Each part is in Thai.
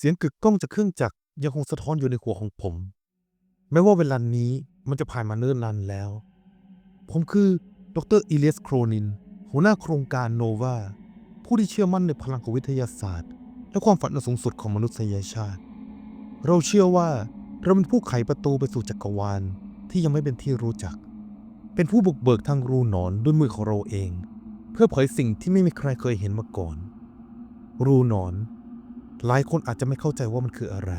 สียงกึกก้องจากเครื่องจักรยังคงสะท้อนอยู่ในหัวของผมแม้ว่าเวลานี้มันจะผ่านมาเนิ่นนานแล้วผมคือดรอิเลียสโครนินหัวหน้าโครงการโนวาผู้ที่เชื่อมั่นในพลังของวิทยาศาสตร์และความฝันอันสูงสุดของมนุษยชาติเราเชื่อว่าเราเป็นผู้ไขประตูไปสู่จักรวาลที่ยังไม่เป็นที่รู้จักเป็นผู้บุกเบิกทางรูหนอนด้วยมือของเราเองเพื่อเผยสิ่งที่ไม่มีใครเคยเห็นมาก่อนรูหนอนหลายคนอาจจะไม่เข้าใจว่ามันคืออะไร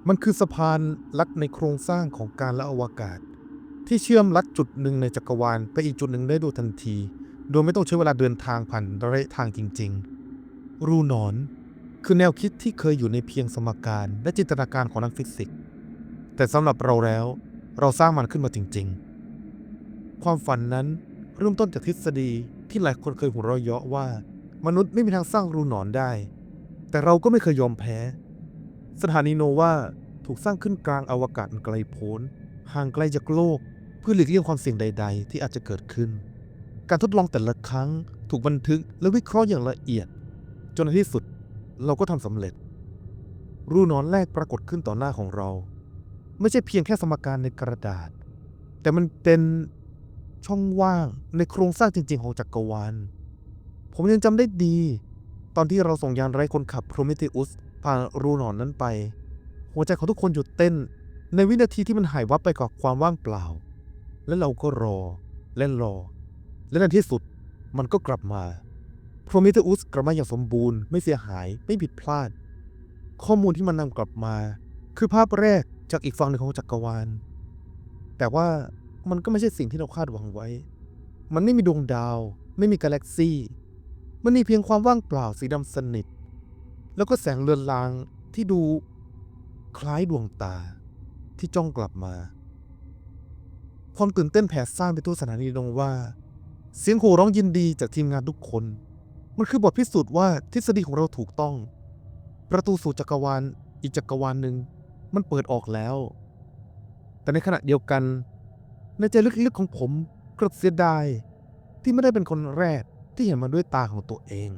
มันคือสะพานลัดในโครงสร้างของการและอวกาศที่เชื่อมลัดจุดหนึ่งในจักรวาลไปอีกจุดหนึ่งได้โดยทันทีโดยไม่ต้องใช้เวลาเดินทางผ่านระยะทางจริงๆรูหนอนคือแนวคิดที่เคยอยู่ในเพียงสมการและจินตนาการของนักฟิสิกส์แต่สำหรับเราแล้วเราสร้างมันขึ้นมาจริงๆความฝันนั้นเริ่มต้นจากทฤษฎีที่หลายคนเคยหัวเราะเยาะว่ามนุษย์ไม่มีทางสร้างรูหนอนได้แต่เราก็ไม่เคยยอมแพ้สถานีโนวาถูกสร้างขึ้นกลางอวกาศอันไกลโพ้นห่างไกลจากโลกเพื่อหลีกเลี่ยงความเสี่ยงใดๆที่อาจจะเกิดขึ้นการทดลองแต่ละครั้งถูกบันทึกและวิเคราะห์อย่างละเอียดจนในที่สุดเราก็ทำสำเร็จรูหนอนแรกปรากฏขึ้นต่อหน้าของเราไม่ใช่เพียงแค่สมการในกระดาษแต่มันเป็นช่องว่างในโครงสร้างจริงๆของจักรวาลผมยังจำได้ดีตอนที่เราส่งยานไร้คนขับโพรเมเธอุสผ่านรูหนอนนั้นไปหัวใจของทุกคนหยุดเต้นในวินาทีที่มันหายวับไปกับความว่างเปล่าและเราก็รอและในที่สุดมันก็กลับมาโพรเมเธอุสกลับมาอย่างสมบูรณ์ไม่เสียหายไม่ผิดพลาดข้อมูลที่มันนำกลับมาคือภาพแรกจากอีกฝั่งหนึ่งของจักรวาลแต่ว่ามันก็ไม่ใช่สิ่งที่เราคาดหวังไว้มันไม่มีดวงดาวไม่มีกาแล็กซี่มันมีเพียงความว่างเปล่าสีดำสนิทแล้วก็แสงเลือนลางที่ดูคล้ายดวงตาที่จ้องกลับมาความตื่นเต้นแผ่ซ่านไปทั่วสถานีโนวาเสียงโห่ร้องยินดีจากทีมงานทุกคนมันคือบทพิสูจน์ว่าทฤษฎีของเราถูกต้องประตูสู่จักรวาลอีกจักรวาลหนึ่งมันเปิดออกแล้วแต่ในขณะเดียวกันในใจลึกๆของผมกลับเสียดายที่ไม่ได้เป็นคนแรกที่เห็นมันด้วยตาของตัวเอง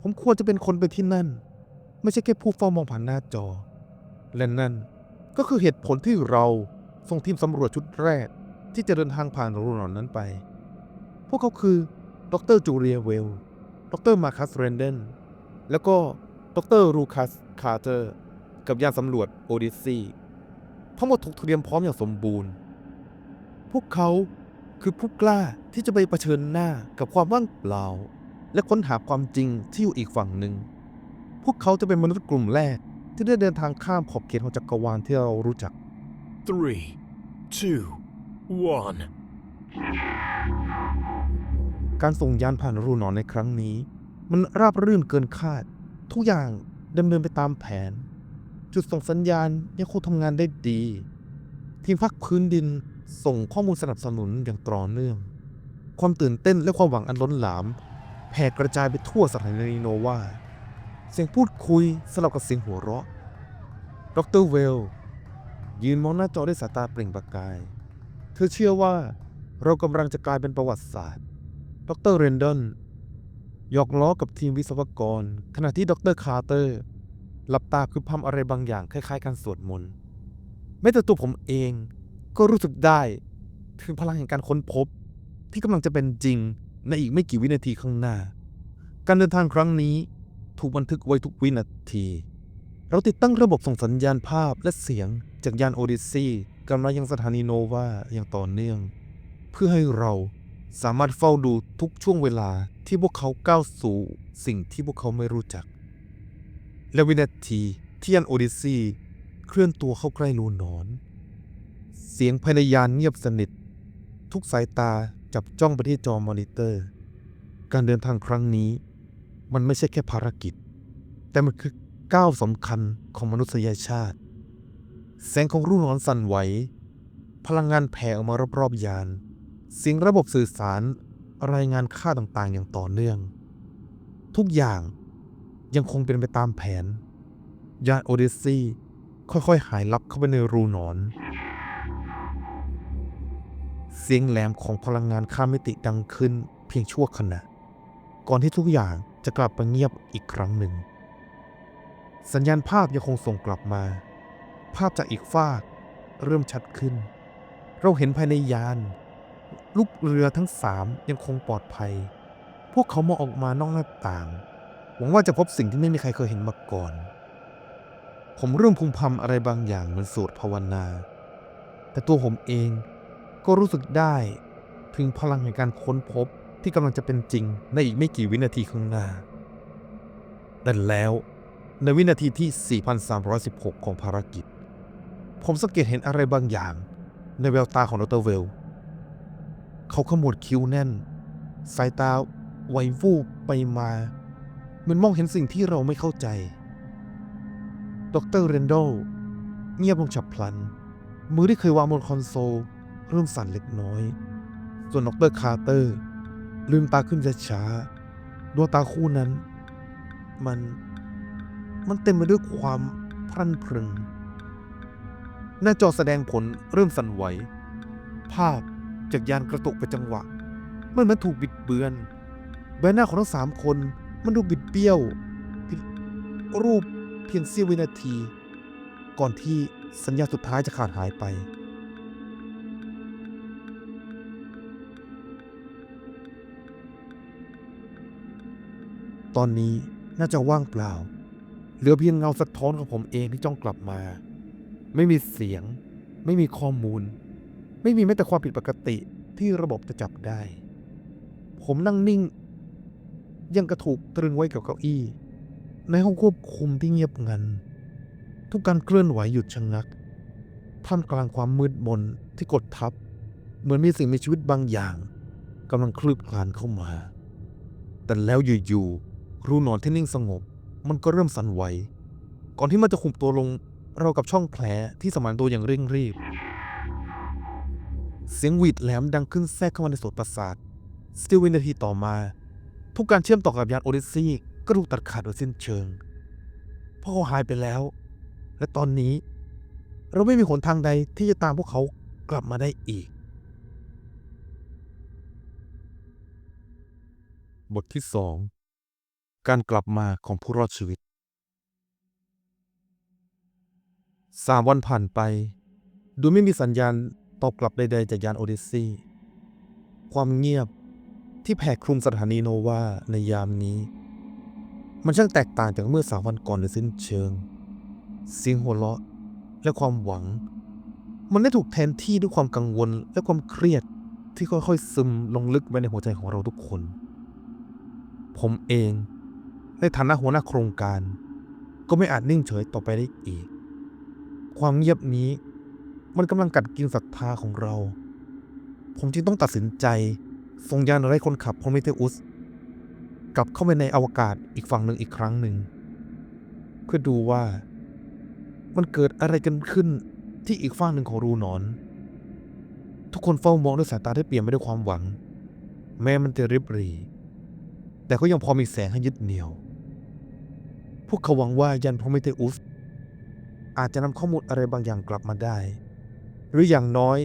ผมควรจะเป็นคนไปที่นั่นไม่ใช่แค่ผู้เฝ้ามองผ่านหน้าจอและนั่นก็คือเหตุผลที่เราส่งทีมสำรวจชุดแรกที่จะเดินทางผ่านรูหนอนนั้นไปพวกเขาคือดรจูเลียเวลดรมาคัสเรนเดนแล้วก็ดรลูคัสคาร์เตอร์กับยานสำรวจโอดิสซีทั้งหมดถูกเตรียมพร้อมอย่างสมบูรณ์พวกเขาคือผู้กล้าที่จะไปเผชิญหน้ากับความว่างเปล่าและค้นหาความจริงที่อยู่อีกฝั่งหนึ่งพวกเขาจะเป็นมนุษย์กลุ่มแรกที่ได้เดินทางข้ามขอบเขตของจักรวาลที่เรารู้จัก 3, 2, 1. การส่งยานผ่านรูหนอนในครั้งนี้มันราบรื่นเกินคาดทุกอย่างดำเนินไปตามแผนจุดส่งสัญญาณยังคงทำงานได้ดีทีมภาคพื้นดินส่งข้อมูลสนับสนุนอย่างต่อเนื่องความตื่นเต้นและความหวังอันล้นหลามแผ่กระจายไปทั่วสถานีโนวาเสียงพูดคุยสลับกับเสียงหัวเราะดรเวลยืนมองหน้าจอด้วยสายตาเปล่งประกายเธอเชื่อว่าเรากำลังจะกลายเป็นประวัติศาสตร์ดรเรนดอนหยอกล้อกับทีมวิศวกรขณะที่ดรคาร์เตอร์หลับตาคือพำอะไรบางอย่างคล้ายๆการสวดมนต์แม้แต่ตัวผมเองก็รู้สึกได้ถึงพลังแห่งการค้นพบที่กำลังจะเป็นจริงในอีกไม่กี่วินาทีข้างหน้าการเดินทางครั้งนี้ถูกบันทึกไว้ทุกวินาทีเราติดตั้งระบบส่งสัญญาณภาพและเสียงจากยานโอดิสซีกำลังยังสถานีโนวาอย่างต่อเนื่องเพื่อให้เราสามารถเฝ้าดูทุกช่วงเวลาที่พวกเขาก้าวสู่สิ่งที่พวกเขาไม่รู้จักและวินาทีที่ยานโอดิสซีเคลื่อนตัวเข้าใกล้รูหนอนเสียงภายในยานเงียบสนิททุกสายตาจับจ้องไปที่จอมอนิเตอร์การเดินทางครั้งนี้มันไม่ใช่แค่ภารกิจแต่มันคือก้าวสำคัญของมนุษยชาติแสงของรูหนอนสั่นไหวพลังงานแผ่ออกมารอบๆยานเสียงระบบสื่อสารรายงานค่าต่างๆอย่างต่อเนื่องทุกอย่างยังคงเป็นไปตามแผนยานโอดิสซีค่อยๆหายลับเข้าไปในรูหนอนเสียงแหลมของพลังงานข้ามมิติดังขึ้นเพียงชั่วขณะก่อนที่ทุกอย่างจะกลับมาเงียบอีกครั้งหนึ่ง สัญญาณภาพยังคงส่งกลับมาภาพจากอีกฟากเริ่มชัดขึ้นเราเห็นภายในยานลูกเรือทั้ง3ยังคงปลอดภัยพวกเขามองออกมานอกหน้าต่างหวังว่าจะพบสิ่งที่ไม่มีใครเคยเห็นมาก่อนผมเริ่มพึมพำอะไรบางอย่างเหมือนสวดภาวนาแต่ตัวผมเองก็รู้สึกได้ถึงพลังแห่งการค้นพบที่กำลังจะเป็นจริงในอีกไม่กี่วินาทีข้างหน้าแต่แล้วในวินาทีที่ 4,316 ของภารกิจผมสังเกตเห็นอะไรบางอย่างในแววตาของดร. เวลเขาขมวดคิ้วแน่นสายตาไววูบไปมาเหมือนมองเห็นสิ่งที่เราไม่เข้าใจดร. เรนโดลเงียบลงฉับพลันมือที่เคยวางบนคอนโซลเริ่มสั่นเล็กน้อยส่วนดร. คาร์เตอร์ลืมตาขึ้นช้าๆดวงตาคู่นั้นมันเต็มไปด้วยความพรั่นพรึงหน้าจอแสดงผลเริ่มสั่นไหวภาพจากยานกระตุกไปจังหวะมันถูกบิดเบือนใบหน้าของทั้ง3คนมันดูบิดเบี้ยวผิดรูปเพียงเสี้ยววินาทีก่อนที่สัญญาณสุดท้ายจะขาดหายไปตอนนี้น่าจะว่างเปล่าเหลือเพียงเงาสะท้อนของผมเองที่จ้องกลับมาไม่มีเสียงไม่มีข้อมูลไม่มีแม้แต่ความผิดปกติที่ระบบจะจับได้ผมนั่งนิ่งยังกระถูกตรึงไว้กับเก้าอี้ในห้องควบคุมที่เงียบงันทุกการเคลื่อนไหวหยุดชะงักท่ามกลางความมืดมนที่กดทับเหมือนมีสิ่งมีชีวิตบางอย่างกำลังคลืบคลานเข้ามาแต่แล้วอยู่ๆรูหนอนที่นิ่งสงบมันก็เริ่มสั่นไหวก่อนที่มันจะขุ่มตัวลงเรากับช่องแผลที่สมานตัวอย่างเร่งรีบเสียงหวีดแหลมดังขึ้นแทรกเข้ามาในโสตประสาทเสี้ยววินาทีต่อมาทุกการเชื่อมต่อกับยานโอดิสซีก็ถูกตัดขาดโดยสิ้นเชิงพวกเขาหายไปแล้วและตอนนี้เราไม่มีหนทางใดที่จะตามพวกเขากลับมาได้อีกบทที่ 2 การกลับมาของผู้รอดชีวิต3 วันผ่านไปโดยไม่มีสัญญาณตอบกลับใดๆจากยานโอดิสซีความเงียบที่แผ่คลุมสถานีโนวาในยามนี้มันช่างแตกต่างจากเมื่อ3 วันก่อนโดยสิ้นเชิงเสียงหัวเราะและความหวังมันได้ถูกแทนที่ด้วยความกังวลและความเครียดที่ค่อยๆซึมลงลึกไปในหัวใจของเราทุกคนผมเองในฐานะหัวหน้าโครงการก็ไม่อาจนิ่งเฉยต่อไปได้อีกความเงียบนี้มันกำลังกัดกินศรัทธาของเราผมจึงต้องตัดสินใจส่งยานไร้คนขับโพรเมเทอุสกลับเข้าไปในอวกาศอีกฝั่งหนึ่งอีกครั้งหนึ่งเพื่อดูว่ามันเกิดอะไรกันขึ้นที่อีกฝั่งหนึ่งของรูหนอนทุกคนเฝ้ามองด้วยสายตาที่เปลี่ยนไปด้วยความหวังแม้มันจะริบหรี่แต่ก็ยังพอมีแสงให้ยึดเหนี่ยวพวกเขาหวังว่ายานโพรเมเทอุสอาจจะนำข้อมูลอะไรบางอย่างกลับมาได้หรืออย่างน้อย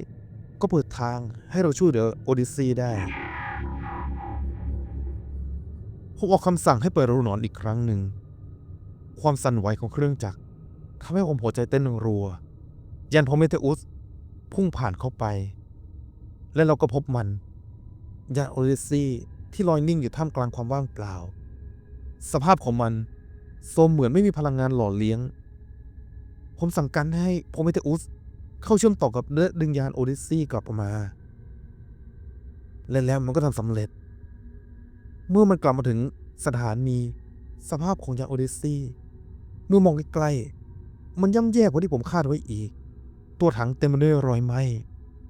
ก็เปิดทางให้เราช่วยเหลือโอดิสซีได้ผมออกคำสั่งให้เปิดรูหนอนอีกครั้งหนึ่งความสั่นไหวของเครื่องจักรทำให้ผมหัวใจเต้นรัวยานโพรเมเทอุสพุ่งผ่านเข้าไปและเราก็พบมันยานโอดิสซีที่ลอยนิ่งอยู่ท่ามกลางความว่างเปล่าสภาพของมันโทรมเหมือนไม่มีพลังงานหล่อเลี้ยงผมสั่งการให้โพรเมเทอุสเข้าเชื่อมต่อกับเลือดดึงยานโอดิสซีกลับมาและแล้วมันก็ทำสำเร็จเมื่อมันกลับมาถึงสถานีสภาพของยานโอดิสซีเมื่อมองใกล้ๆมันย่ำแย่กว่าที่ผมคาดไว้อีกตัวถังเต็มไปด้วยรอยไหม้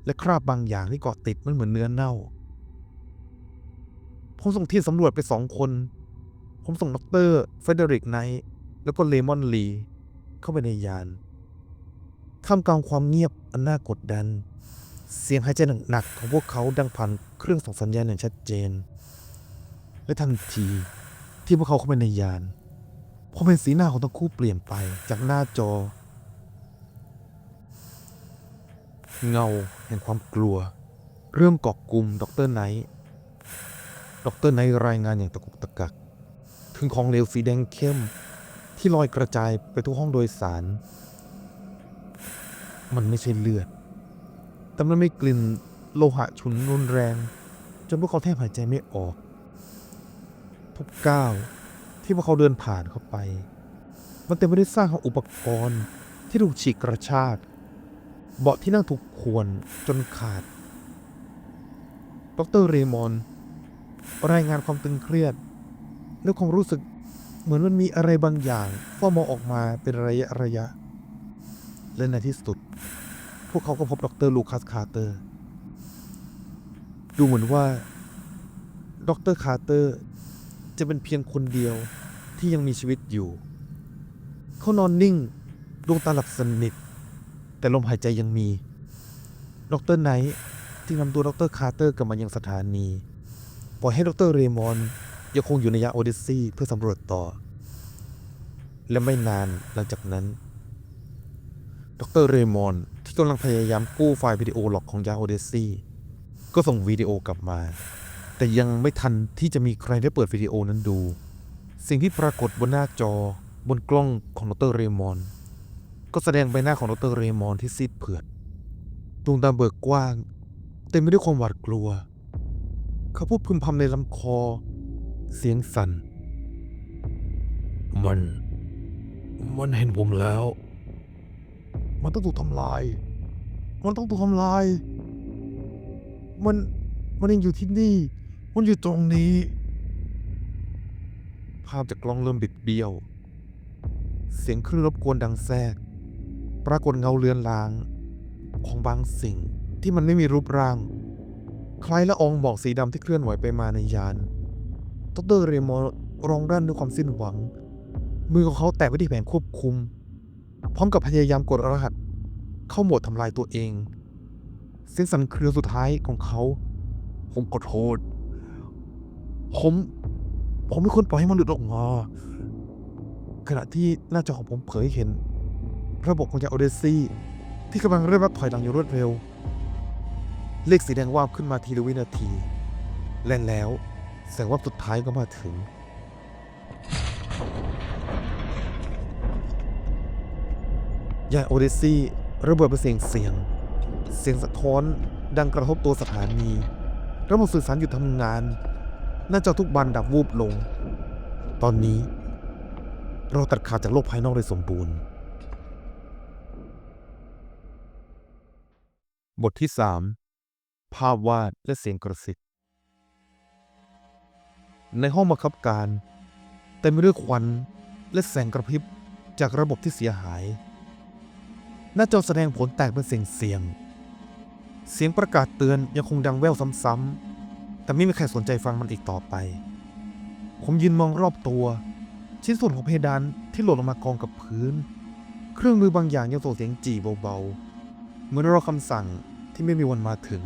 และคราบบางอย่างที่เกาะติดมันเหมือนเนื้อเน่าผมส่งทีมสำรวจไป2 คนผมส่งดร. เฟเดริกไนท์แล้วก็เลมอนลีเข้าไปในยานท่ามกลางความเงียบอันน่ากดดันเสียงหายใจหนักๆของพวกเขาดังผ่านเครื่องส่งสัญญาณอย่างชัดเจนและทันทีที่พวกเขาเข้าไปในยานผมเห็นสีหน้าของทั้งคู่เปลี่ยนไปจากหน้าจอเงาแห่งความกลัวเริ่มเกาะกลุ่มดร. ไนท์รายงานอย่างตะกุกตะกักถึงของเหลวสีแดงเข้ม ที่ลอยกระจายไปทุกห้องโดยสาร มันไม่ใช่เลือด แต่มันมีกลิ่นโลหะฉุนรุนแรงจนพวกเขาแทบหายใจไม่ออกทุกก้าวที่พวกเขาเดินผ่านเข้าไปมันเต็มไปด้วยซากของอุปกรณ์ที่ถูกฉีกกระชากเบาะที่นั่งถูกข่วนจนขาดดรเรมอนรายงานความตึงเครียดและความรู้สึกเหมือนมันมีอะไรบางอย่างเฝ้ามองออกมาเป็นระยะและในที่สุดพวกเขาก็พบดรลูคัสคาร์เตอร์ดูเหมือนว่าดรคาร์เตอร์จะเป็นเพียงคนเดียวที่ยังมีชีวิตอยู่เขานอนนิ่งดวงตาหลับสนิทแต่ลมหายใจยังมีดรไนท์จึงนำตัวดรคาร์เตอร์กลับมายังสถานีปล่อยให้ดรเรมอนยังคงอยู่ในยานโอดิสซีเพื่อสำรวจต่อและไม่นานหลังจากนั้นดรเรมอนที่กำลังพยายามกู้ไฟล์วิดีโอล็อกของยานโอดิสซีก็ส่งวิดีโอกลับมาแต่ยังไม่ทันที่จะมีใครได้เปิดวิดีโอนั้นดูสิ่งที่ปรากฏบนหน้าจอบนกล้องของดรเรมอนก็แสดงใบหน้าของดรเรมอนที่ซีดเผือดดวงตาเบิกกว้างเต็มไปด้วยความหวาดกลัวเขาพูดพึมพำในลำคอเสียงสั่นมันเห็นผมแล้ว มันต้องถูกทำลาย มันยังอยู่ที่นี่ มันอยู่ตรงนี้ ภาพจากกล้องเริ่มบิดเบี้ยว เสียงคลื่นรบกวนดังแทรก ปรากฏเงาเลือนลางของบางสิ่งที่มันไม่มีรูปร่าง คล้ายละอองหมอกสีดำที่เคลื่อนไหวไปมาในยานดรเรมอนร้องรั่นด้วยความสิ้นหวัง มือของเขาแตะไปที่แผงควบคุม พร้อมกับพยายามกดรหัสเข้าโหมดทำลายตัวเอง เสียงสั่นเครือสุดท้ายของเขา ผมขอโทษ ผมไม่ควรปล่อยให้มันหลุดออกมา ขณะที่หน้าจอของผมเผยเห็นระบบของยานโอเดสซีที่กำลังเริ่มนับถอยหลังอย่างรวดเร็ว เลขสีแดงวาบขึ้นมาทีละวินาที และแล้วแสงวาบสุดท้ายก็มาถึง ยานโอเดสซีระเบิดเป็นเสียงสะท้อนดังกระทบตัวสถานีระบบสื่อสารหยุดทำงานหน้าจอทุกบานดับวูบลงตอนนี้เราตัดขาดจากโลกภายนอกโดยสมบูรณ์บทที่ 3 ภาพวาดและเสียงกระซิบในห้องบังคับการเต็มไปด้วยควันและแสงกระพริบจากระบบที่เสียหายหน้าจอแสดงผลแตกเป็นเสียงประกาศเตือนยังคงดังแว่วซ้ำๆแต่ไม่มีใครสนใจฟังมันอีกต่อไปผมยืนมองรอบตัวชิ้นส่วนของเพดานที่หล่นลงมากองกับพื้นเครื่องมือบางอย่างยังส่งเสียงจี่เบาๆเหมือนรอคำสั่งที่ไม่มีวันมาถึง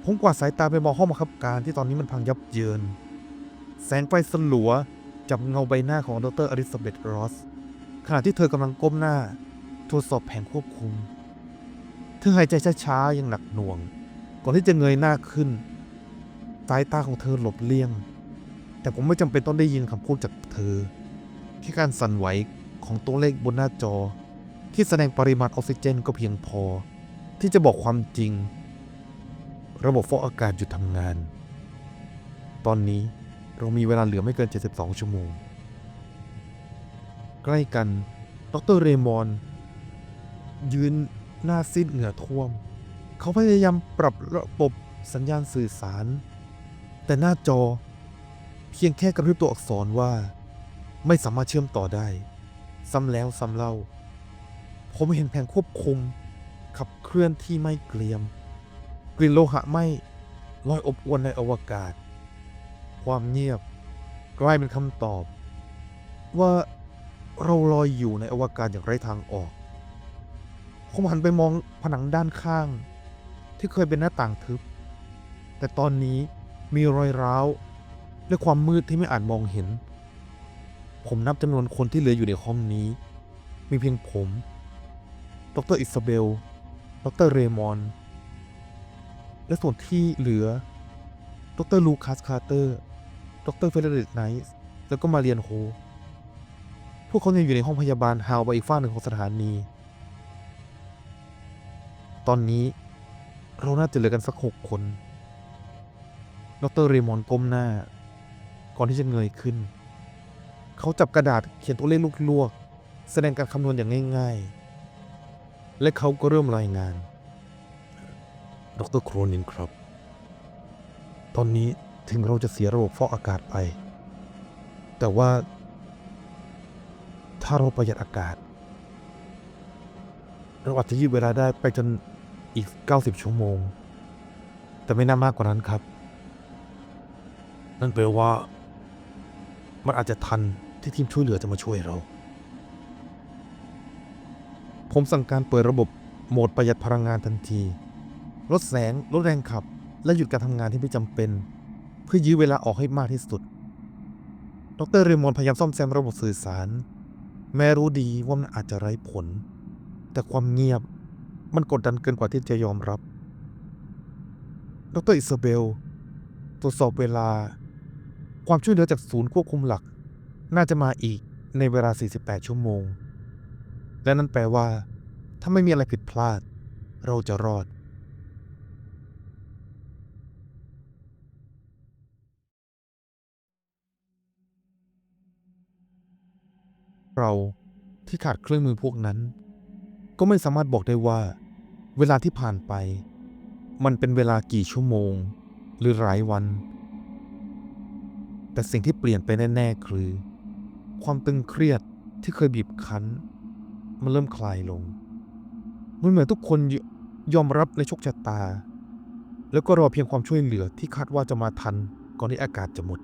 ผมกวาดสายตาไปมองห้องบังคับการที่ตอนนี้มันพังยับเยินแสงไฟสลัวจับเงาใบหน้าของดรอลิซาเบธรอสขณะที่เธอกำลังก้มหน้าตรวจสอบแผงควบคุมเธอหายใจช้าๆอย่างหนักหน่วงก่อนที่จะเงยหน้าขึ้นสายตาของเธอหลบเลี่ยงแต่ผมไม่จำเป็นต้องได้ยินคำพูดจากเธอแค่การสั่นไหวของตัวเลขบนหน้าจอที่แสดงปริมาณออกซิเจนก็เพียงพอที่จะบอกความจริงระบบฟอกอากาศหยุดทำงานตอนนี้เรามีเวลาเหลือไม่เกิน72 ชั่วโมงใกล้กันดรเรมอนยืนหน้าซีดเหงื่อท่วมเขาพยายามปรับระบบสัญญาณสื่อสารแต่หน้าจอเพียงแค่กระพริบตัวอักษรว่าไม่สามารถเชื่อมต่อได้ซ้ำแล้วซ้ำเล่าผมเห็นแผงควบคุมขับเคลื่อนที่ไม่เกรียมกลิ่นโลหะไหม้ลอยอบอวลในอวกาศความเงียบกลายเป็นคำตอบว่าเราลอยอยู่ในอวกาศอย่างไร้ทางออกผมหันไปมองผนังด้านข้างที่เคยเป็นหน้าต่างทึบแต่ตอนนี้มีรอยร้าวและความมืดที่ไม่อาจมองเห็นผมนับจำนวนคนที่เหลืออยู่ในห้องนี้มีเพียงผมดร.อิซาเบลดร.เรมอนและส่วนที่เหลือดร.ลูคัสคาร์เตอร์ดร.เฟเดริกไนท์แล้วก็มาเรียนโฮ พวกเขายังอยู่ในห้องพยาบาลห่างไปอีกฝั่งหนึ่งของสถานีตอนนี้เราน่าจะเหลือกันสัก6 คนดรเรมอนก้มหน้าก่อนที่จะเงยขึ้นเขาจับกระดาษเขียนตัวเลขลวกๆแสดงการคำนวณอย่างง่ายๆและเขาก็เริ่มรายงานดรโครนินครับตอนนี้ถึงเราจะเสียระบบฟอกอากาศไปแต่ว่าถ้าเราประหยัดอากาศเราอาจจะยืดเวลาได้ไปจนอีก90 ชั่วโมงแต่ไม่น่ามากกว่านั้นครับนั่นแปลว่ามันอาจจะทันที่ทีมช่วยเหลือจะมาช่วยเราผมสั่งการเปิดระบบโหมดประหยัดพลังงานทันทีลดแสงลดแรงขับและหยุดการทำงานที่ไม่จำเป็นเพื่อยื้อเวลาออกให้มากที่สุดดรเรมอนพยายามซ่อมแซมระบบสื่อสารแม้รู้ดีว่ามันอาจจะไร้ผลแต่ความเงียบมันกดดันเกินกว่าที่จะยอมรับดรอิซาเบลตรวจสอบเวลาความช่วยเหลือจากศูนย์ควบคุมหลักน่าจะมาอีกในเวลา48 ชั่วโมงและนั่นแปลว่าถ้าไม่มีอะไรผิดพลาดเราจะรอดเราที่ขาดเครื่องมือพวกนั้นก็ไม่สามารถบอกได้ว่าเวลาที่ผ่านไปมันเป็นเวลากี่ชั่วโมงหรือหลายวันแต่สิ่งที่เปลี่ยนไปแน่ๆคือความตึงเครียดที่เคยบีบคั้นมันเริ่มคลายลงมันเหมือนทุกคนยอมรับในโชคชะตาแล้วก็รอเพียงความช่วยเหลือที่คาดว่าจะมาทันก่อนที่อากาศจะหมด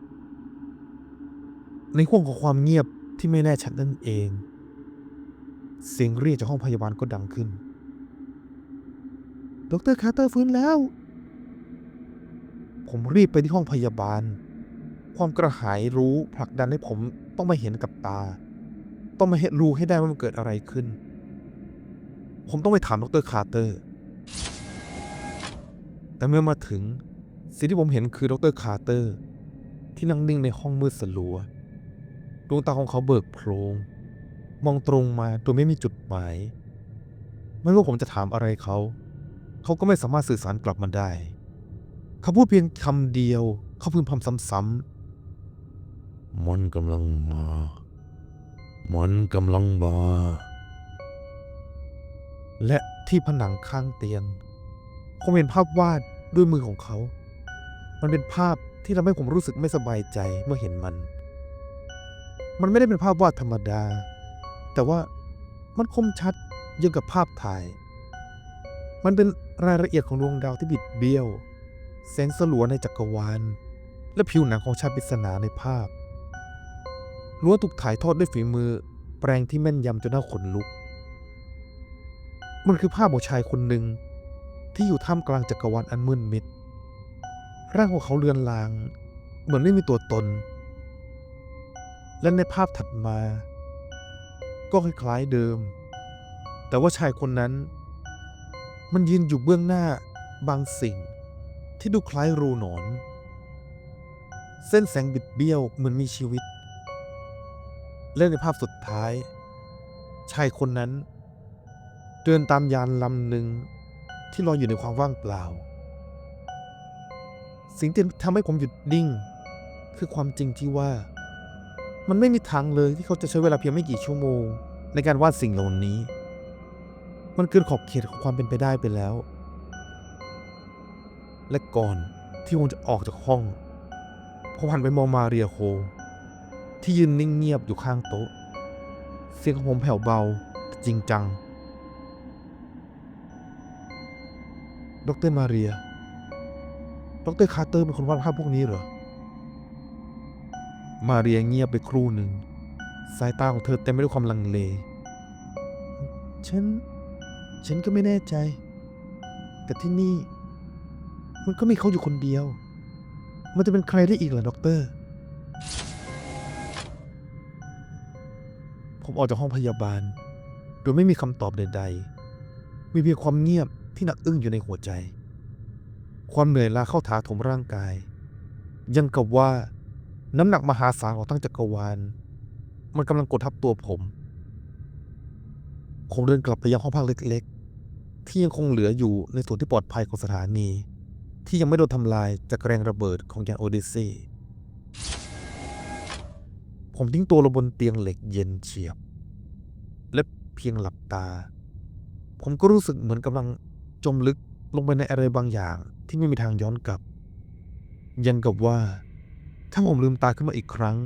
ในห้วงของความเงียบที่ไม่แน่ชัดนั่นเองเสียงเรียกจากห้องพยาบาลก็ดังขึ้นดร.คาร์เตอร์ฟื้นแล้วผมรีบไปที่ห้องพยาบาลความกระหายรู้ผลักดันให้ผมต้องมาเห็นกับตาต้องมารู้ให้ได้ว่ามันเกิดอะไรขึ้นผมต้องไปถามดร.คาร์เตอร์แต่เมื่อมาถึงสิ่งที่ผมเห็นคือดร.คาร์เตอร์ที่นั่งนิ่งในห้องมืดสลัวดวงตาของเขาเบิกโพลงมองตรงมาโดยไม่มีจุดหมายไม่ว่าผมจะถามอะไรเขาก็ไม่สามารถสื่อสารกลับมาได้เขาพูดเพียงคำเดียวเขาพึมพำซ้ำๆมันกำลังมามันกำลังมาและที่ผนังข้างเตียงผมเห็นภาพวาดด้วยมือของเขามันเป็นภาพที่ทำให้ผมรู้สึกไม่สบายใจเมื่อเห็นมันไม่ได้เป็นภาพวาดธรรมดาแต่ว่ามันคมชัดยังกับภาพถ่ายมันเป็นรายละเอียดของดวงดาวที่บิดเบี้ยวแสงสลัวในจักรวาลและผิวหนังของชายปริศนาในภาพล้วนถูกถ่ายทอดด้วยฝีมือแปลงที่แม่นยำจนน่าขนลุกมันคือภาพของชายคนหนึ่งที่อยู่ท่ามกลางจักรวาลอันมืดมิดร่างของเขาเลือนลางเหมือนไม่มีตัวตนและในภาพถัดมาก็คล้ายๆเดิมแต่ว่าชายคนนั้นมันยืนอยู่เบื้องหน้าบางสิ่งที่ดูคล้ายรูหนอนเส้นแสงบิดเบี้ยวเหมือนมีชีวิตและในภาพสุดท้ายชายคนนั้นเดินตามยานลำหนึ่งที่ลอยอยู่ในความว่างเปล่าสิ่งที่ทำให้ผมหยุดนิ่งคือความจริงที่ว่ามันไม่มีทางเลยที่เขาจะใช้เวลาเพียงไม่กี่ชั่วโมงในการวาดสิ่งเหล่านี้มันเกินขอบเขตของความเป็นไปได้ไปแล้วและก่อนที่ผมจะออกจากห้องผมหันไปมองมาเรียโฮที่ยืนนิ่งเงียบอยู่ข้างโต๊ะเสียงของผมแผ่วเบาจริงจังดร.มาเรียดร.คาร์เตอร์เป็นคนวาดภาพพวกนี้เหรอมาเรียเงียบไปครู่หนึ่งสายตาของเธอเต็มไปด้วยความลังเลฉันก็ไม่แน่ใจแต่ที่นี่มันก็มีเขาอยู่คนเดียวมันจะเป็นใครได้อีกล่ะด็อกเตอร์ผมออกจากห้องพยาบาลโดยไม่มีคำตอบใดๆมีเพียงความเงียบที่หนักอึ้งอยู่ในหัวใจความเหนื่อยล้าเข้าถาโถมร่างกายยังกับว่าน้ำหนักมหาศาลของทั้งจักรวาล มันกำลังกดทับตัวผมเดินกลับไปยังห้องพักเล็กๆที่ยังคงเหลืออยู่ในส่วนที่ปลอดภัยของสถานีที่ยังไม่โดนทำลายจากแรงระเบิดของยานโอดิสซีผมทิ้งตัวลงบนเตียงเหล็กเย็นเฉียบและเพียงหลับตาผมก็รู้สึกเหมือนกำลังจมลึกลงไปในอะไรบางอย่างที่ไม่มีทางย้อนกลับยันกับว่าถ้าผมลืมตาขึ้นมาอีกครั้ง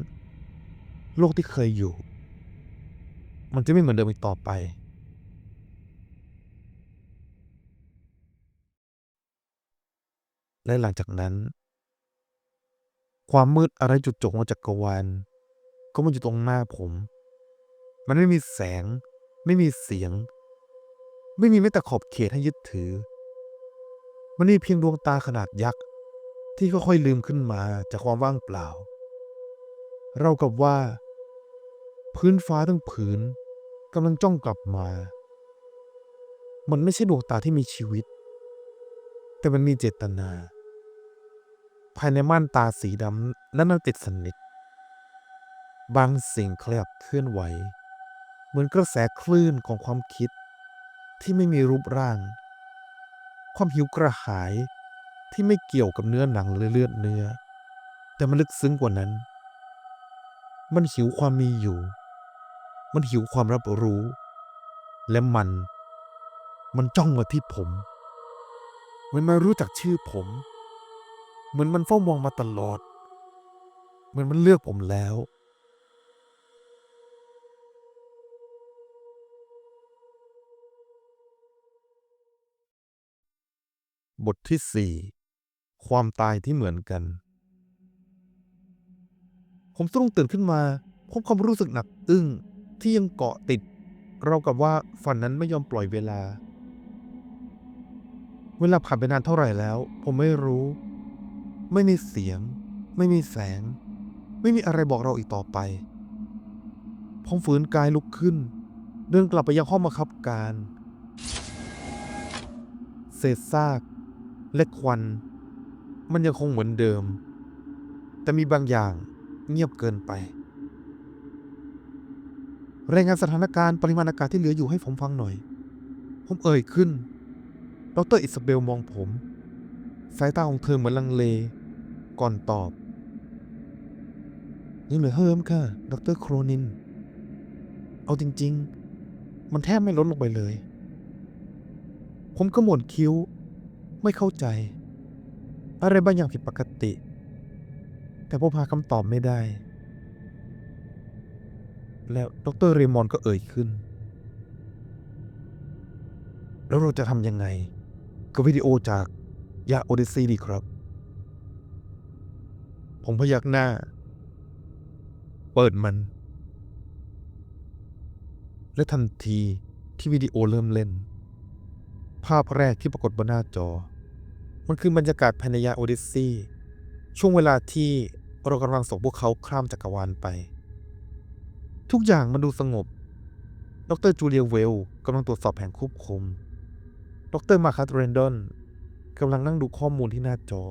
โลกที่เคยอยู่มันจะไม่เหมือนเดิมอีกต่อไปและหลังจากนั้นความมืดอะไรจุดจบของจักรวาลก็มาอยู่ตรงหน้าผมมันไม่มีแสงไม่มีเสียงไม่มีแม้แต่ขอบเขตให้ยึดถือมันมีเพียงดวงตาขนาดยักษ์ที่ค่อยๆลืมขึ้นมาจากความว่างเปล่าเรากับว่าพื้นฟ้าทั้งผืนกำลังจ้องกลับมามันไม่ใช่ดวงตาที่มีชีวิตแต่มันมีเจตนาภายในม่านตาสีดำนั้นติดสนิทบางสิ่งขยับเคลื่อนไหวเหมือนกระแสคลื่นของความคิดที่ไม่มีรูปร่างความหิวกระหายที่ไม่เกี่ยวกับเนื้อหนังหรือเลือดเนื้อแต่มันลึกซึ้งกว่านั้นมันหิวความมีอยู่มันหิวความรับรู้และมันจ้องมาที่ผมมันรู้จักชื่อผมเหมือนมันเฝ้ามองมาตลอดเหมือนมันเลือกผมแล้วบทที่ 4 ความตายที่เหมือนกันผมสะดุ้งตื่นขึ้นมาพบความรู้สึกหนักอึ้งที่ยังเกาะติดเรากับว่าฝันนั้นไม่ยอมปล่อยเวลาผ่านไปนานเท่าไหร่แล้วผมไม่รู้ไม่มีเสียงไม่มีแสงไม่มีอะไรบอกเราอีกต่อไปผมฝืนกายลุกขึ้นเดินกลับไปยังห้องบังคับการเศษซากและควันมันยังคงเหมือนเดิมแต่มีบางอย่างเงียบเกินไปรายงานสถานการณ์ปริมาณอากาศที่เหลืออยู่ให้ผมฟังหน่อยผมเอ่ยขึ้นดร.อิซาเบลมองผมสายตาของเธอเหมือนลังเลก่อนตอบยังเหลือเพิ่มค่ะดร.โครนินเอาจริงๆมันแทบไม่ลดลงไปเลยผมก็หมวนคิ้วไม่เข้าใจอะไรบางอย่างผิดปกติแต่ผมหาคำตอบไม่ได้แล้วดร.เรมอนก็เอ่ยขึ้นแล้วเราจะทำยังไงกับวิดีโอจากยาโอดิซีดีครับผมพยักหน้าเปิดมันและทันทีที่วิดีโอเริ่มเล่นภาพแรกที่ปรากฏบนหน้าจอมันคือบรรยากาศภายในยานโอดิสซีช่วงเวลาที่เรากำลังส่งพวกเขาข้ามจักรวาลไปทุกอย่างมันดูสงบดร.จูเลียเวลกำลังตรวจสอบแผนควบคุมดร.มาคัสเรนดอนกำลังนั่งดูข้อมูลที่หน้าจอ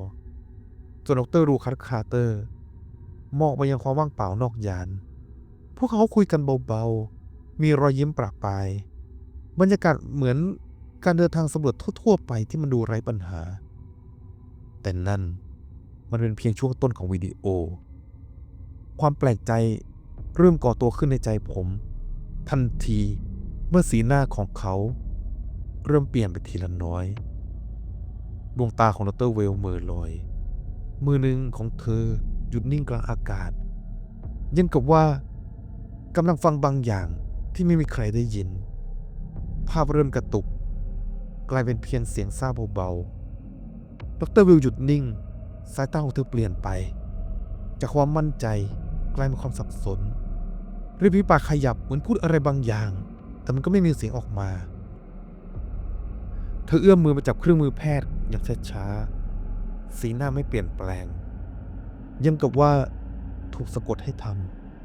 ส่วนดร.รูคัสคาร์เตอร์มองไปยังความว่างเปล่านอกยานพวกเขาคุยกันเบาๆมีรอยยิ้มประปรายบรรยากาศเหมือนการเดินทางสำรวจทั่วๆไปที่มันดูไร้ปัญหาแต่นั่นมันเป็นเพียงช่วงต้นของวิดีโอความแปลกใจเริ่มก่อตัวขึ้นในใจผมทันทีเมื่อสีหน้าของเขาเริ่มเปลี่ยนไปทีละน้อยดวงตาของดร.เวลเมอลอยมือหนึ่งของเธอหยุดนิ่งกลางอากาศยังกับว่ากำลังฟังบางอย่างที่ไม่มีใครได้ยินภาพเริ่มกระตุกกลายเป็นเพียงเสียงซาเบาๆดร.วิลหยุดนิ่งสายตาของเธอเปลี่ยนไปจากความมั่นใจกลายเป็นความสับสนริมฝีปากขยับเหมือนพูดอะไรบางอย่างแต่มันก็ไม่มีเสียงออกมาเธอเอื้อมมือมาจับเครื่องมือแพทย์อย่างช้าๆสีหน้าไม่เปลี่ยนแปลงยังกับว่าถูกสะกดให้ท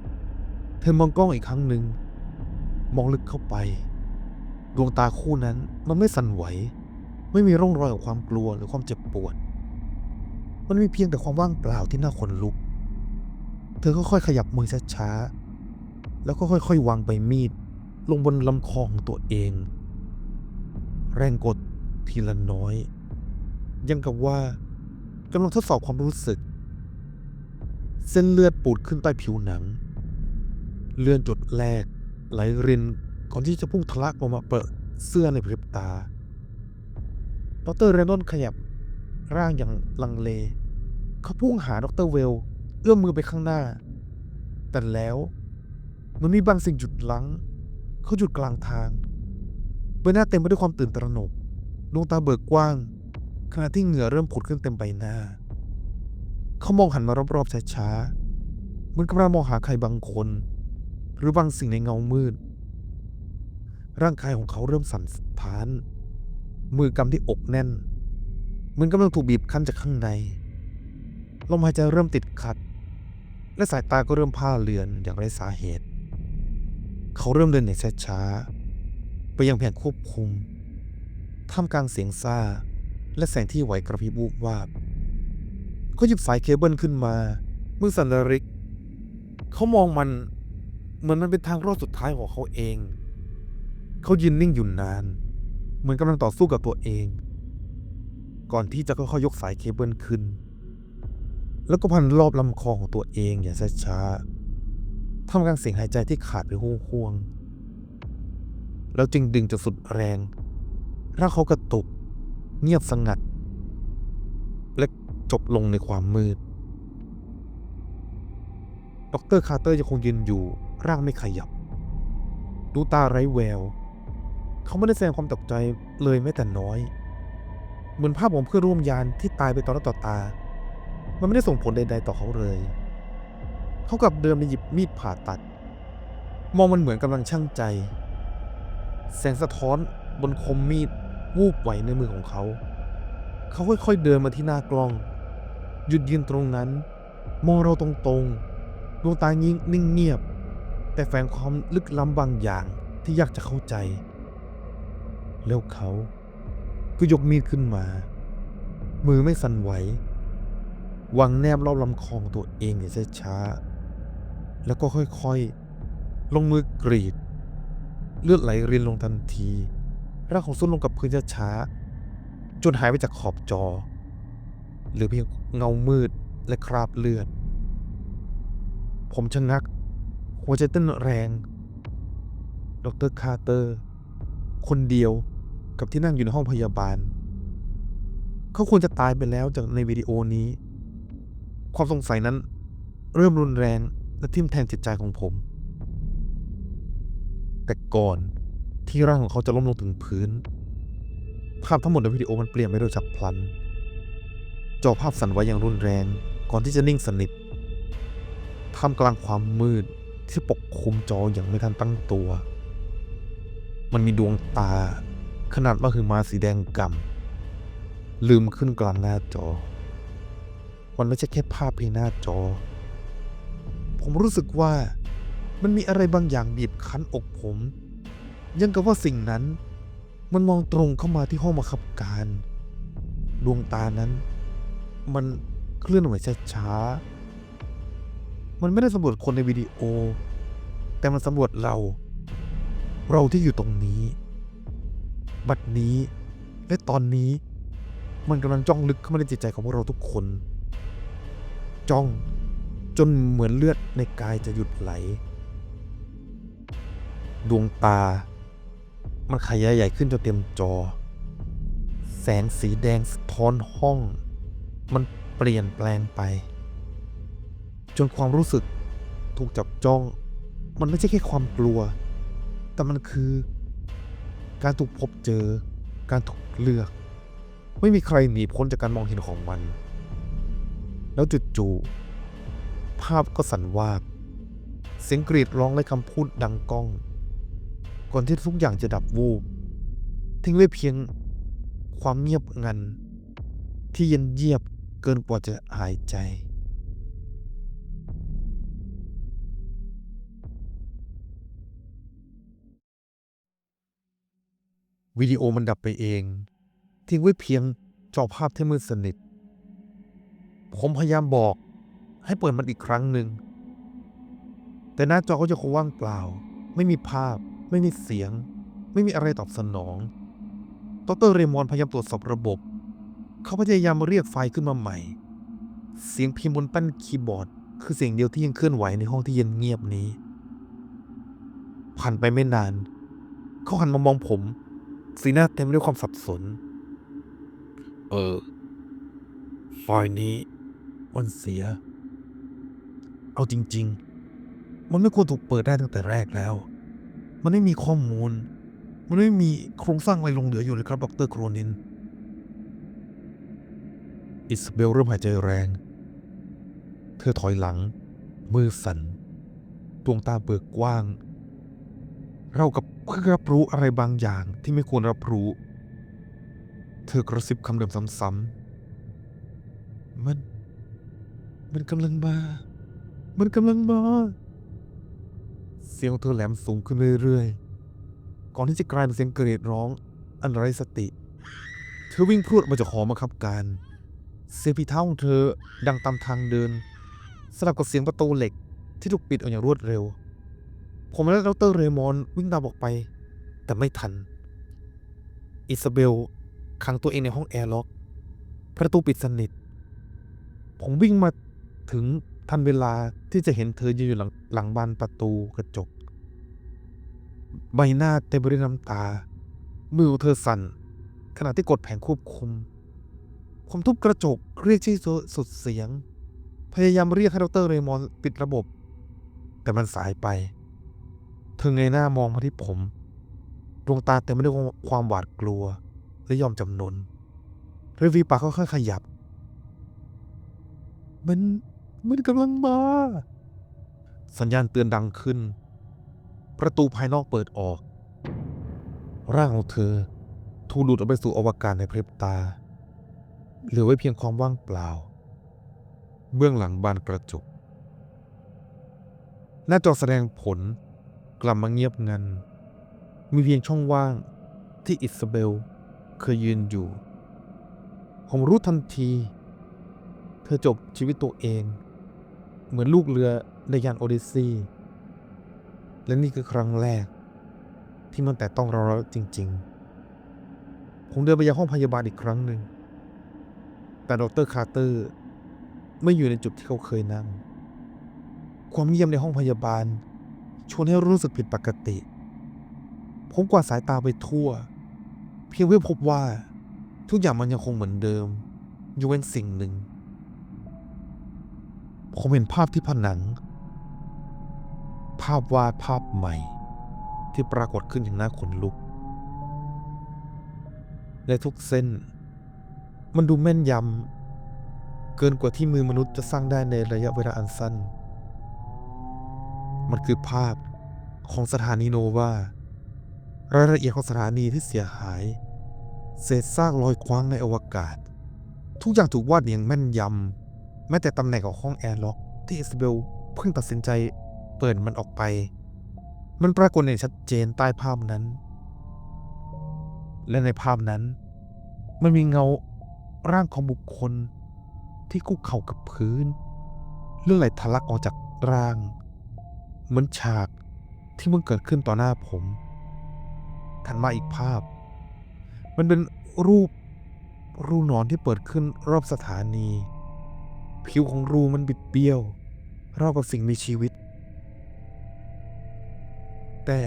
ำเธอมองกล้องอีกครั้งหนึ่งมองลึกเข้าไปดวงตาคู่นั้นมันไม่สั่นไหวไม่มีร่องรอยของความกลัวหรือความเจ็บปวดมันมีเพียงแต่ความว่างเปล่าที่น่าขนลุกเธอค่อยๆขยับมือช้าๆ แล้วก็ค่อยๆวางใบมีดลงบนลำคอของตัวเองแรงกดทีละน้อยยังกับว่ากำลังทดสอบความรู้สึกเส้นเลือดปูดขึ้นใต้ผิวหนังเลือดหยดแรกไหลรินก่อนที่จะพุ่งทะลักออกมาเปิดเสื้อในพริบตาดรเรนนอนขยับร่างอย่างลังเลเขาพุ่งหาดรเวลเอื้อมมือไปข้างหน้าแต่แล้วมันมีบางสิ่งหยุดลั้งเขาหยุดกลางทางใบหน้าเต็มไปด้วยความตื่นตระหนกดวงตาเบิกกว้างขณะที่เหงื่อเริ่มผุดขึ้นเต็มใบหน้าเขามองหันมารอบๆช้าๆเหมือนกำลังมองหาใครบางคนหรือบางสิ่งในเงามืดร่างกายของเขาเริ่มสั่นสะท้านมือกำที่อกแน่นเหมือนกำลังถูกบีบคั้นจากข้างในลมหายใจเริ่มติดขัดและสายตาก็เริ่มพร่าเลือนอย่างไร้สาเหตุเขาเริ่มเดินอย่างช้าๆไปยังแผงควบคุมท่ามกลางเสียงซ่าและแสงที่ไหวกระพริบวูบวาบเขาหยิบสายเคเบิลขึ้นมามือสั่นระริกเขามองมันเหมือนมันเป็นทางรอดสุดท้ายของเขาเองเขายืนนิ่งอยู่นานเหมือนกำลังต่อสู้กับตัวเองก่อนที่จะค่อยๆยกสายเคเบิลขึ้นแล้วก็พันรอบลำคอของตัวเองอย่างช้าๆท่ามกลางเสียงหายใจที่ขาดไปห่วงๆแล้วจึงดึงจนสุดแรงร่างเขากระตุกเงียบสงัดและจบลงในความมืดดร.คาร์เตอร์ยังคงยืนอยู่ร่างไม่ขยับดูตาไร้แววเขาไม่ได้แสดงความตกใจเลยแม้แต่น้อยเหมือนภาพของเพื่อนร่วมยานที่ตายไปต่อหน้าต่อตามันไม่ได้ส่งผลใดๆต่อเขาเลยเขากลับเดินไปหยิบมีดผ่าตัดมองมันเหมือนกำลังชั่งใจแสงสะท้อนบนคมมีดวูบไหวในมือของเขาค่อยๆเดินมาที่หน้ากล้องหยุดยืนตรงนั้นมองเราตรงๆดวงตานิ่งเงียบแต่แฝงความลึกล้ำบางอย่างที่ยากจะเข้าใจแล้วเขาก็ยกมีดขึ้นมามือไม่สั่นไหววางแนบรอบลำคอของตัวเองอย่างช้าๆแล้วก็ค่อยๆลงมือกรีดเลือดไหลรินลงทันทีร่างของซุดลงกับพื้นช้าๆจนหายไปจากขอบจอเหลือเพียงเงามืดและคราบเลือดผมชะงักหัวใจเต้นแรงดร.คาร์เตอร์คนเดียวกับที่นั่งอยู่ในห้องพยาบาลเขาควรจะตายไปแล้วจากในวิดีโอนี้ความสงสัยนั้นเริ่มรุนแรงและทิ่มแทงจิตใจของผมแต่ก่อนที่ร่างของเขาจะล้มลงถึงพื้นภาพทั้งหมดในวิดีโอมันเปลี่ยนไปโดยฉับพลันจอภาพสั่นไหวอย่างรุนแรงก่อนที่จะนิ่งสนิทท่ามกลางความมืดที่ปกคลุมจออย่างไม่ทันตั้งตัวมันมีดวงตาขนาดมหึมาสีแดงก่ำลืมขึ้นกลางหน้าจอมันไม่ใช่แค่ภาพเพียงหน้าจอผมรู้สึกว่ามันมีอะไรบางอย่างบีบคั้นอกผมยังกับว่าสิ่งนั้นมันมองตรงเข้ามาที่ห้องบังคับการดวงตานั้นมันเคลื่อนไหวช้าๆมันไม่ได้สำรวจคนในวิดีโอแต่มันสำรวจเราที่อยู่ตรงนี้บัดนี้และตอนนี้มันกำลังจ้องลึกเข้ามาในจิตใจของพวกเราทุกคนจ้องจนเหมือนเลือดในกายจะหยุดไหลดวงตามันขยายใหญ่ขึ้นจนเต็มจอแสงสีแดงสะท้อนห้องมันเปลี่ยนแปลงไปจนความรู้สึกถูกจับจ้องมันไม่ใช่แค่ความกลัวแต่มันคือการถูกพบเจอการถูกเลือกไม่มีใครหนีพ้นจากการมองเห็นของมันแล้วจู่ๆภาพก็สั่นวาบเสียงกรีดร้องและคำพูดดังก้องก่อนที่ทุกอย่างจะดับวูบทิ้งไว้เพียงความเงียบงันที่เย็นเยียบเกินกว่าจะหายใจวิดีโอมันดับไปเองทิ้งไว้เพียงจอภาพที่มืดสนิทผมพยายามบอกให้เปิดมันอีกครั้งหนึ่ง แต่หน้าจอก็จะคงว่างเปล่าไม่มีภาพไม่มีเสียงไม่มีอะไรตอบสนองดรเรมอนพยายามตรวจสอบระบบเขาพยายามเรียกไฟล์ขึ้นมาใหม่เสียงพิมพ์บนแป้นคีย์บอร์ดคือเสียงเดียวที่ยังเคลื่อนไหวในห้องที่เย็นเงียบนี้ผ่านไปไม่นานเขาหันมามองผมสีหน้าเต็มไปด้วยความสับสนไฟล์นี้มันเสียเอาจริงๆมันไม่ควรถูกเปิดได้ตั้งแต่แรกแล้วมันไม่มีข้อมูลมันไม่มีโครงสร้างอะไรหลงเหลืออยู่เลยครับดรโครนินอิซาเบลเริ่มหายใจแรงเธอถอยหลังมือสั่นดวงตาเบิกกว้างเรากับเพิ่งรับรู้อะไรบางอย่างที่ไม่ควรรับรู้เธอกระซิบคำเดิมซ้ำๆมันกำลังมามันกำลังมาเสียงของเธอแหลมสูงขึ้นเรื่อยๆก่อนที่จะกลายเป็นเสียงกรีดร้องอันไร้สติเธอวิ่งพรวดออกมาจากหอบังคับการเสียงฝีเท้าของเธอดังตามทางเดินสลับกับเสียงประตูเหล็กที่ถูกปิดออกอย่างรวดเร็วผมและดรเรมอนวิ่งตามออกไปแต่ไม่ทันอิซาเบลขังตัวเองในห้องแอร์ล็อกประตูปิดสนิทผมวิ่งมาถึงทันเวลาที่จะเห็นเธอยืนอยู่หลังบานประตูกระจกใบหน้าเต็มไปด้วยน้ำตามือของเธอสั่นขณะที่กดแผงควบคุมผมทุบกระจกเรียกชื่อสุดเสียงพยายามเรียกให้ดรเรมอนปิดระบบแต่มันสายไปเธอเงยหน้ามองมาที่ผมดวงตาเต็มไปด้วยความหวาดกลัวและยอมจำนนริวีปากค่อยๆขยับมันกำลังมาสัญญาณเตือนดังขึ้นประตูภายนอกเปิดออกร่างของเธอถูกดูดออกไปสู่อวกาศในพริบตาเหลือไว้เพียงความว่างเปล่าเบื้องหลังบานกระจกหน้าจอแสดงผลกลับมาเงียบงันมีเพียงช่องว่างที่อิซาเบลเคยยืนอยู่ผมรู้ทันทีเธอจบชีวิตตัวเองเหมือนลูกเรือในยานโอดิสซีและนี่คือครั้งแรกที่มันแต่ต้องเราจริงๆผมเดินไปยังห้องพยาบาลอีกครั้งหนึ่งแต่ดร.คาร์เตอร์ไม่อยู่ในจุดที่เขาเคยนั่งความเงียบในห้องพยาบาลชวนให้รู้สึกผิดปกติผมกวาดสายตาไปทั่วเพียงเพื่อพบว่าทุกอย่างมันยังคงเหมือนเดิมยกเว้นสิ่งหนึ่งผมเห็นภาพที่ผนังภาพวาดภาพใหม่ที่ปรากฏขึ้นอย่างน่าขนลุกและทุกเส้นมันดูแม่นยำเกินกว่าที่มือมนุษย์จะสร้างได้ในระยะเวลาอันสั้นมันคือภาพของสถานีโนวารายละเอียดของสถานีที่เสียหายเศษซากลอยคว้างในอวกาศทุกอย่างถูกวาดอย่างแม่นยำแม้แต่ตำแหน่งของห้องแอร์ล็อกที่อิซาเบลเพิ่งตัดสินใจเปิดมันออกไปมันปรากฏอย่างชัดเจนใต้ภาพนั้นและในภาพนั้นมันมีเงาร่างของบุคคลที่คุกเข่ากับพื้นเลือดไหลทะลักออกจากร่างเหมือนฉากที่มันเกิดขึ้นต่อหน้าผมถัดมาอีกภาพมันเป็นรูหนอนที่เปิดขึ้นรอบสถานีผิวของรูมันบิดเบี้ยวราวกับสิ่งมีชีวิตแต่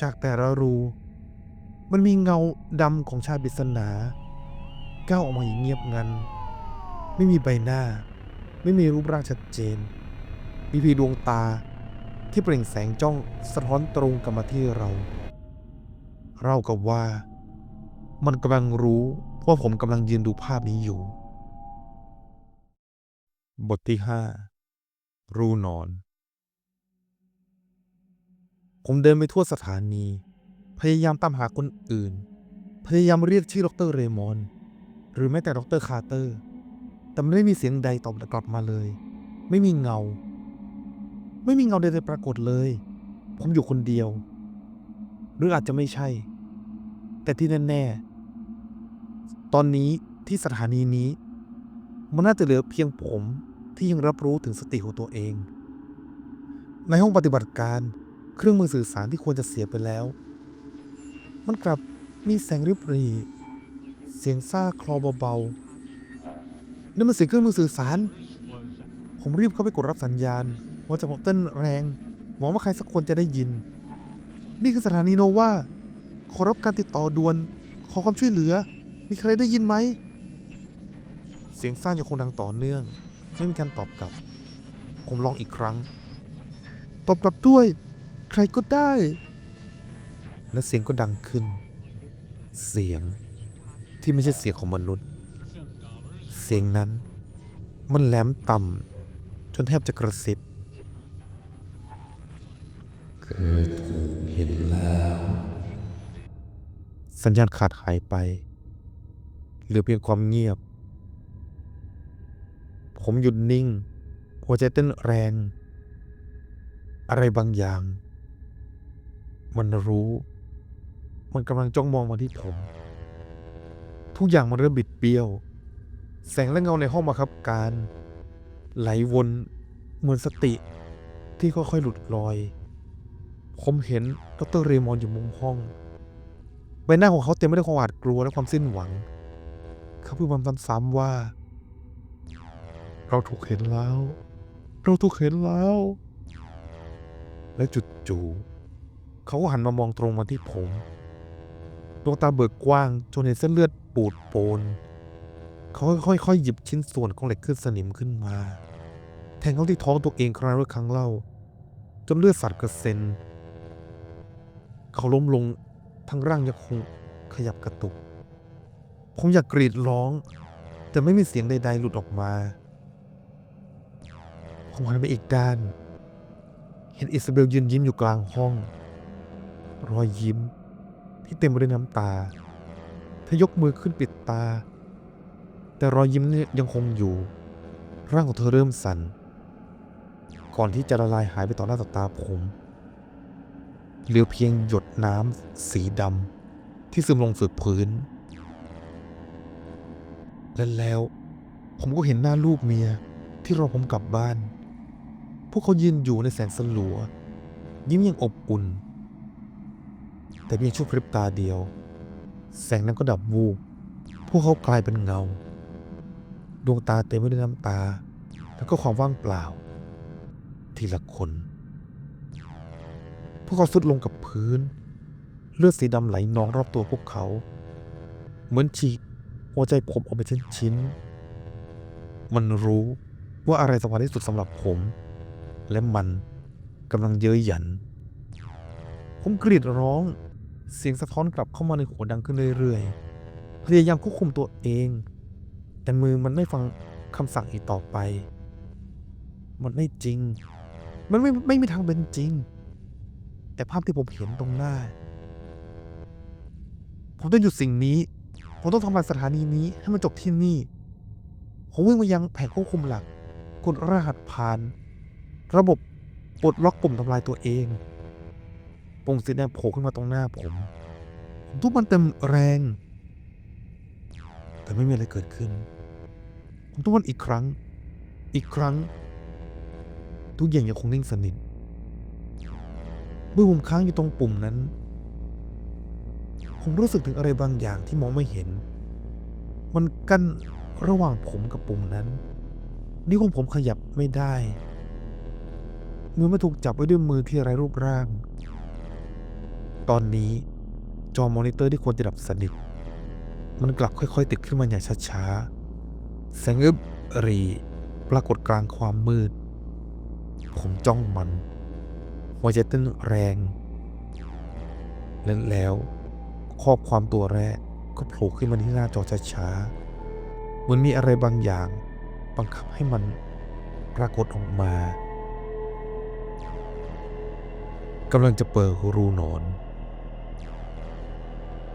จากแต่ละรูมันมีเงาดำของชายปริศนาก้าวออกมาอย่างเงียบงันไม่มีใบหน้าไม่มีรูปร่างชัดเจนมีเพียงดวงตาที่เปล่งแสงจ้องสะท้อนตรงกลับมาที่เรากับว่ามันกำลังรู้ว่าผมกำลังยืนดูภาพนี้อยู่บทที่5รูนอนผมเดินไปทั่วสถานีพยายามตามหาคนอื่นพยายามเรียกชื่อดรเรมอนหรือแม้แต่ดรคาร์เตอร์แต่ไม่มีเสียงใดตอบกลับมาเลยไม่มีเงาใดๆปรากฏเลยผมอยู่คนเดียวหรืออาจจะไม่ใช่แต่ที่แน่ๆตอนนี้ที่สถานีนี้มันน่าจะเหลือเพียงผมที่ยังรับรู้ถึงสติของตัวเอง ในห้องปฏิบัติการเครื่องมือสื่อสารที่ควรจะเสียไปแล้วมันกลับมีแสงริบหรี่เสียงซ่าคลอเบาๆนั่นมันเสียงเครื่องมือสื่อสารผมรีบเข้าไปกดรับสัญญาณหัวใจผมเต้นแรงหวังว่าใครสักคนจะได้ยินนี่คือสถานีโนวาขอรับการติดต่อด่วนขอความช่วยเหลือมีใครได้ยินไหมเสียงซ่ายังคงดังต่อเนื่องไม่มีการตอบกลับผมลองอีกครั้งตอบกลับด้วยใครก็ได้และเสียงก็ดังขึ้นเสียงที่ไม่ใช่เสียงของมนุษย์เสียงนั้นมันแหลมต่ำจนแทบจะกระซิบเคยถูกเห็นแล้วสัญญาณขาดหายไปเหลือเพียงความเงียบผมหยุดนิ่งหัวใจเต้นแรงอะไรบางอย่างมันรู้มันกำลังจ้องมองมาที่ผมทุกอย่างมันเริ่มบิดเบี้ยวแสงและเงาในห้องบังคับการไหลวนเหมือนสติที่ค่อยๆหลุดลอยผมเห็นดร.เรมอนอยู่มุมห้องใบหน้าของเขาเต็มไปด้วยความหวาดกลัวและความสิ้นหวังเขาพูดซ้ำๆว่าเราถูกเห็นแล้วเราถูกเห็นแล้วและจู่ๆเขาก็หันมามองตรงมาที่ผมดวงตาเบิกกว้างจนเห็นเส้นเลือดปูดโปนเขาค่อยๆหยิบชิ้นส่วนของเหล็กขึ้นสนิมขึ้นมาแทงเข้าที่ท้องตัวเองครั้งแล้วครั้งเล่าจนเลือดสาดกระเซ็นเขาล้มลงทั้งร่างยังคงขยับกระตุกผมอยากกรีดร้องแต่ไม่มีเสียงใดๆหลุดออกมาผมหันไปอีกด้านเห็นอิซาเบลยืนยิ้มอยู่กลางห้องรอยยิ้มที่เต็มไปด้วยน้ำตาเธอยกมือขึ้นปิดตาแต่รอยยิ้มนี่ยังคงอยู่ร่างของเธอเริ่มสั่นก่อนที่จะละลายหายไปต่อหน้าต่อตาผมเหลือเพียงหยดน้ำสีดำที่ซึมลงสู่พื้นและแล้วผมก็เห็นหน้าลูกเมียที่รอผมกลับบ้านพวกเขายืนอยู่ในแสงสลัวยิ้มยังอบอุ่นแต่เพียงชั่วพริบตาเดียวแสงนั้นก็ดับวูบพวกเขากลายเป็นเงาดวงตาเต็มไปด้วยน้ำตาแล้วก็ความว่างเปล่าทีละคนพวกเขาสุดลงกับพื้นเลือดสีดำไหลนองรอบตัวพวกเขาเหมือนฉีกหัวใจผมออกเป็นชิ้นๆมันรู้ว่าอะไรสำคัญที่สุดสำหรับผมและมันกำลังเย้ยหยันผมกรีดร้องเสียงสะท้อนกลับเข้ามาในหัวดังขึ้นเรื่อยๆพยายามควบคุมตัวเองแต่มือมันไม่ฟังคำสั่งอีกต่อไปมันไม่จริงมันไม่มีทางเป็นจริงแต่ภาพที่ผมเห็นตรงหน้าผมต้องหยุดสิ่งนี้ผมต้องทำลายสถานีนี้ให้มันจบที่นี่ผมวิ่งไปยังแผงควบคุมหลักกดรหัสผ่านระบบปลดล็อกปุ่มทำลายตัวเองปุ่มสีแดงโผล่ขึ้นมาตรงหน้าผมทุบมันเต็มแรงแต่ไม่มีอะไรเกิดขึ้นผมทุบมันอีกครั้งทุกอย่างยังคงนิ่งสนิทเมื่อผมค้างอยู่ตรงปุ่มนั้นผมรู้สึกถึงอะไรบางอย่างที่มองไม่เห็นมันกั้นระหว่างผมกับปุ่มนั้นนิ้วของผมขยับไม่ได้มือไม่ถูกจับไว้ด้วยมือที่ไร้รูปร่างตอนนี้จอมอนิเตอร์ที่ควรจะดับสนิทมันกลับค่อยๆติดขึ้นมาอย่างช้าๆแสงอึบรีปรากฏกลางความมืดผมจ้องมันหัวใจเต้นแรงแล้วข้อความตัวแรกก็โผล่ขึ้นมาที่หน้าจอช้าๆเหมือนมีอะไรบางอย่างบังคับให้มันปรากฏออกมากำลังจะเปิดรูหนอน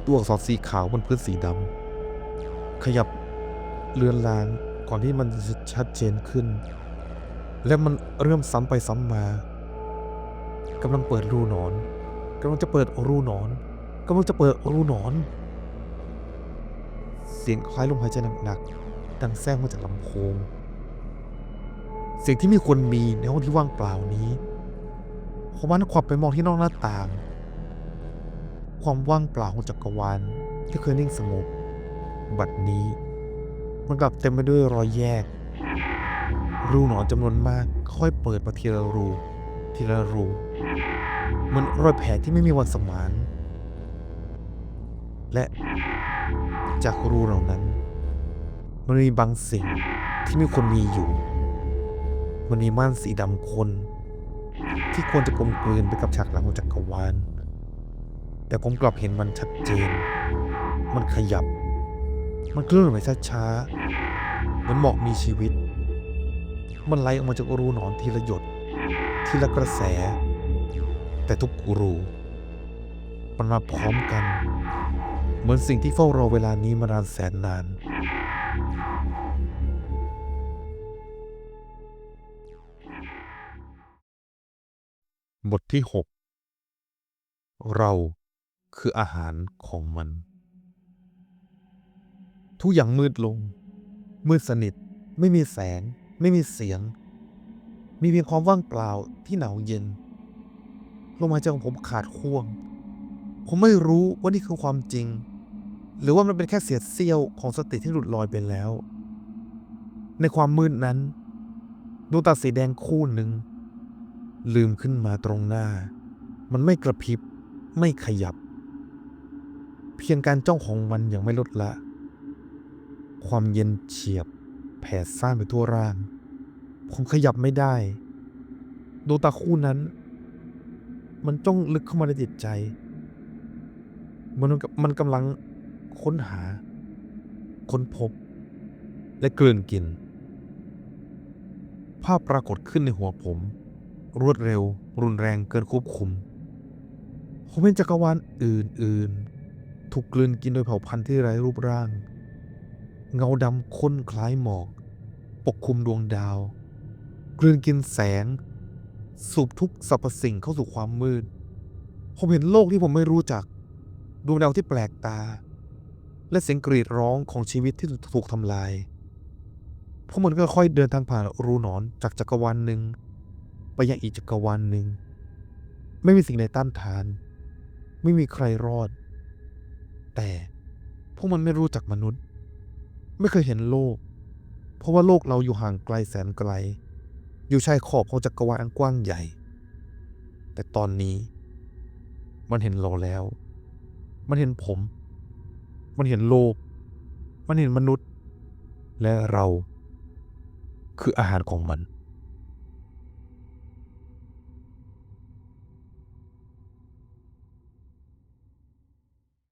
ตัวอักษรสีขาวบนพื้นสีดำขยับเลือนลางก่อนที่มันจะชัดเจนขึ้นและมันเริ่มซ้ำไปซ้ำมากำลังเปิดรูหนอนกำลังจะเปิดรูหนอนกำลังจะเปิดรูหนอนเสียงคล้ายลมหายใจหนักๆดังแทรกมาจากลำโพงเสียงที่ไม่ควรมีในห้องที่ว่างเปล่านี้ ผมมันขวับไปมองที่นอกหน้าต่าง ความว่างเปล่าของจักรวาลที่เคยนิ่งสงบบัดนี้มันกลับเต็มไปด้วยรอยแยก รูหนอนจำนวนมากค่อยเปิดมาทีละรูทีละรูเหมือนรอยแผลที่ไม่มีวันสมาน และจากรูเหล่านั้นมันมีบางสิ่งที่ไม่ควรมีอยู่ มันมีม่านสีดำคนที่ควรจะกลมกลืนไปกับฉากหลังของจักรวาลแต่ผมกลับเห็นมันชัดเจน มันขยับ มันเคลื่อนไหวช้าๆเหมือนหมอกมีชีวิต มันไหลออกมาจากรูหนอนทีละหยดทีละกระแส แต่ทุกรูมันมาพร้อมกัน เหมือนสิ่งที่เฝ้ารอเวลานี้มานานแสนนาน บทที่ 6 เราคืออาหารของมัน ทุกอย่างมืดลง มืดสนิท ไม่มีแสง ไม่มีเสียง มีเพียงความว่างเปล่าที่หนาวเย็นลมหายใจของผมขาดข่วง ผมไม่รู้ว่านี่คือความจริง หรือว่ามันเป็นแค่เศษเสี้ยวของสติที่หลุดลอยไปแล้ว ในความมืดนั้นดวงตาสีแดงคู่หนึ่งลืมขึ้นมาตรงหน้า มันไม่กระพริบไม่ขยับ เพียงการจ้องของมันอย่างไม่ลดละ ความเย็นเฉียบแผ่ซ่านไปทั่วร่าง ผมขยับไม่ได้ดวงตาคู่นั้นมันจ้องลึกเข้ามาในจิตใจมันกำลังค้นหา ค้นพบ และกลืนกิน ภาพปรากฏขึ้นในหัวผม รวดเร็ว รุนแรงเกินควบคุม ผมเห็นจักรวาลอื่นๆ ถูกกลืนกินโดยเผ่าพันธุ์ที่ไร้รูปร่าง เงาดำข้นคล้ายหมอก ปกคลุมดวงดาว กลืนกินแสง สูบทุกสรรพสิ่งเข้าสู่ความมืด ผมเห็นโลกที่ผมไม่รู้จัก ดวงดาวที่แปลกตา และเสียงกรีดร้องของชีวิตที่ถูกทำลายพวกมันก็ค่อยเดินทางผ่านรูหนอนจากจักรวาลหนึ่งไปยังอีกจักรวาลหนึ่ง ไม่มีสิ่งใดต้านทาน ไม่มีใครรอด แต่พวกมันไม่รู้จักมนุษย์ ไม่เคยเห็นโลก เพราะว่าโลกเราอยู่ห่างไกลแสนไกล อยู่ชายขอบของจักรวาลอันกว้างใหญ่ แต่ตอนนี้มันเห็นเราแล้ว มันเห็นผม มันเห็นโลก มันเห็นมนุษย์ และเราคืออาหารของมัน